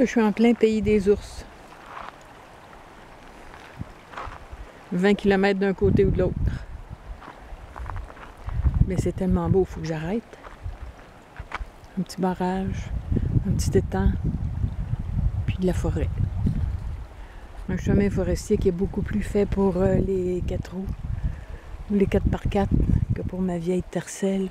Je suis en plein pays des ours. 20 km d'un côté ou de l'autre. Mais c'est tellement beau, il faut que j'arrête. Un petit barrage, un petit étang, puis de la forêt. Un chemin forestier qui est beaucoup plus fait pour les 4 roues ou les 4x4 que pour ma vieille tercelle.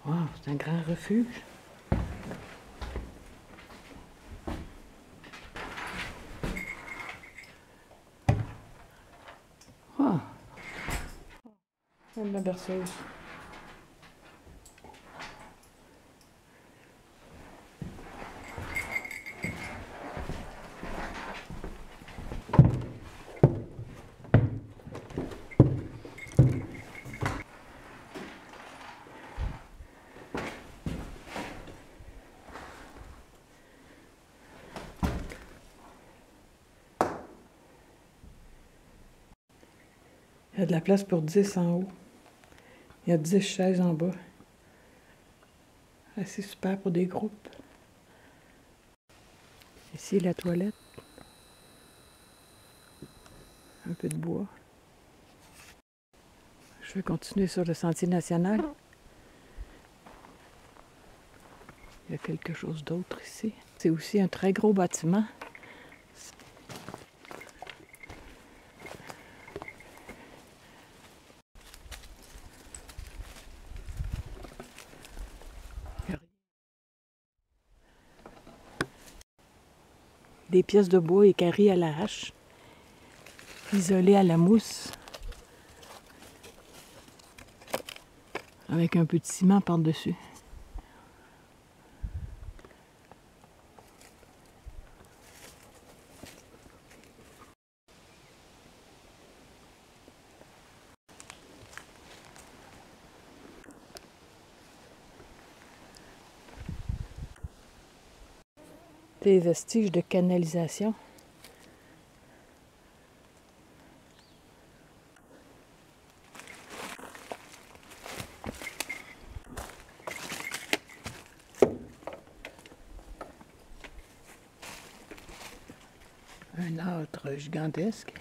Wow, c'est un grand refuge. Oh. La berceuse. Il y a de la place pour 10 en haut. Il y a 10 chaises en bas. C'est super pour des groupes. Ici, la toilette. Un peu de bois. Je vais continuer sur le sentier national. Il y a quelque chose d'autre ici. C'est aussi un très gros bâtiment. Des pièces de bois équarries à la hache, isolées à la mousse, avec un peu de ciment par-dessus. Des vestiges de canalisation. Un âtre gigantesque.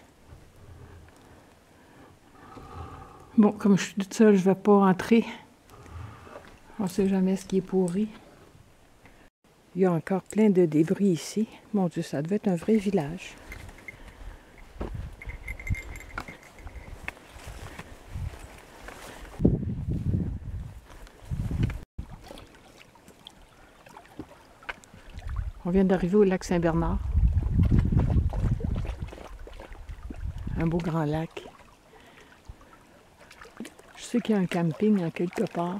Bon, comme je suis toute seule, je ne vais pas entrer. On ne sait jamais ce qui est pourri. Il y a encore plein de débris ici. Mon Dieu, ça devait être un vrai village. On vient d'arriver au lac Saint-Bernard. Un beau grand lac. Je sais qu'il y a un camping en quelque part.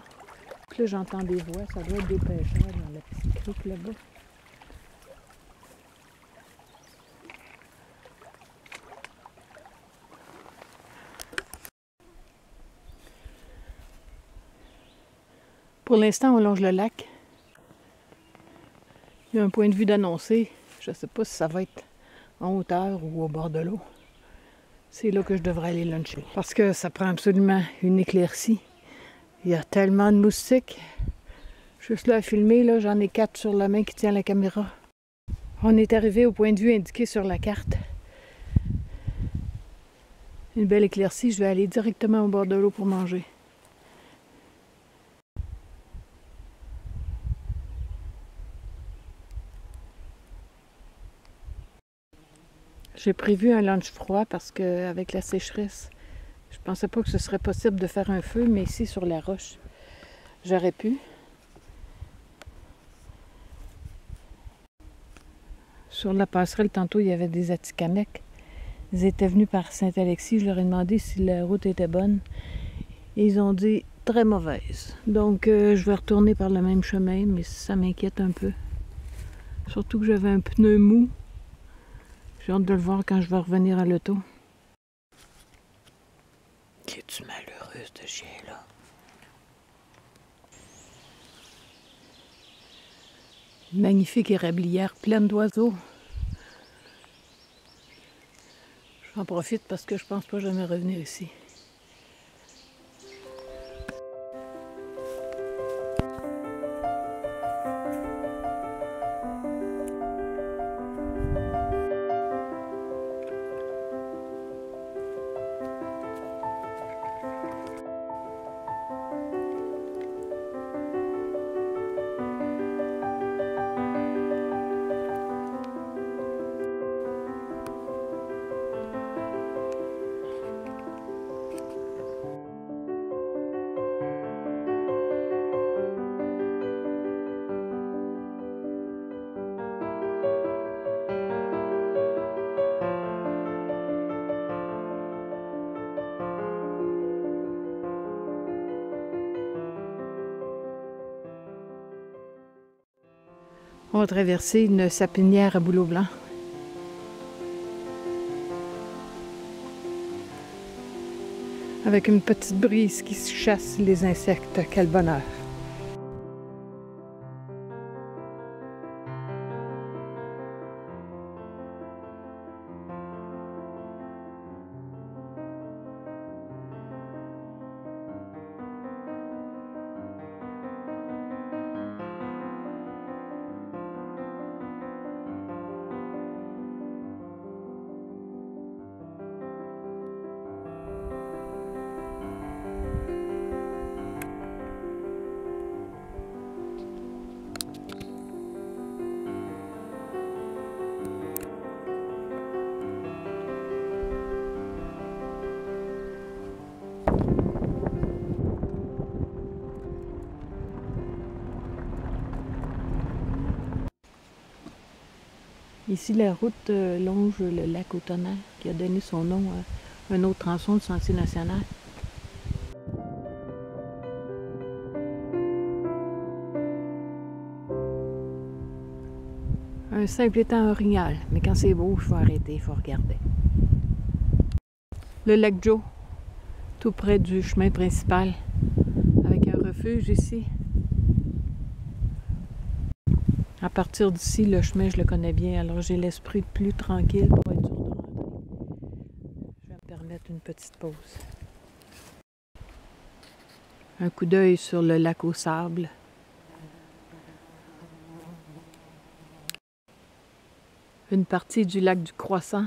Là, j'entends des voix. Ça doit être des pêcheurs dans la petite crique là-bas. Pour l'instant, on longe le lac. Il y a un point de vue d'annoncer. Je ne sais pas si ça va être en hauteur ou au bord de l'eau. C'est là que je devrais aller luncher. Parce que ça prend absolument une éclaircie. Il y a tellement de moustiques. Juste là à filmer, là, j'en ai 4 sur la main qui tient la caméra. On est arrivé au point de vue indiqué sur la carte. Une belle éclaircie, je vais aller directement au bord de l'eau pour manger. J'ai prévu un lunch froid parce qu'avec la sécheresse, je pensais pas que ce serait possible de faire un feu, mais ici sur la roche, j'aurais pu. Sur la passerelle, tantôt, il y avait des Atikamekw. Ils étaient venus par Saint-Alexis. Je leur ai demandé si la route était bonne. Et ils ont dit très mauvaise. Donc, je vais retourner par le même chemin, mais ça m'inquiète un peu. Surtout que j'avais un pneu mou. J'ai hâte de le voir quand je vais revenir à l'auto. Es-tu malheureux, ce chien-là? Magnifique érablière pleine d'oiseaux. J'en profite parce que je pense pas jamais revenir ici. On va traverser une sapinière à bouleau blanc. Avec une petite brise qui chasse les insectes. Quel bonheur! Ici, la route longe le lac au Tonnerre, qui a donné son nom à un autre tronçon du Sentier national. Un simple étang orignal, mais quand c'est beau, il faut arrêter, il faut regarder. Le lac Joe, tout près du chemin principal, avec un refuge ici. À partir d'ici, le chemin, je le connais bien, alors j'ai l'esprit plus tranquille pour être sûr de rentrer. Je vais me permettre une petite pause. Un coup d'œil sur le lac au sable. Une partie du lac du Croissant.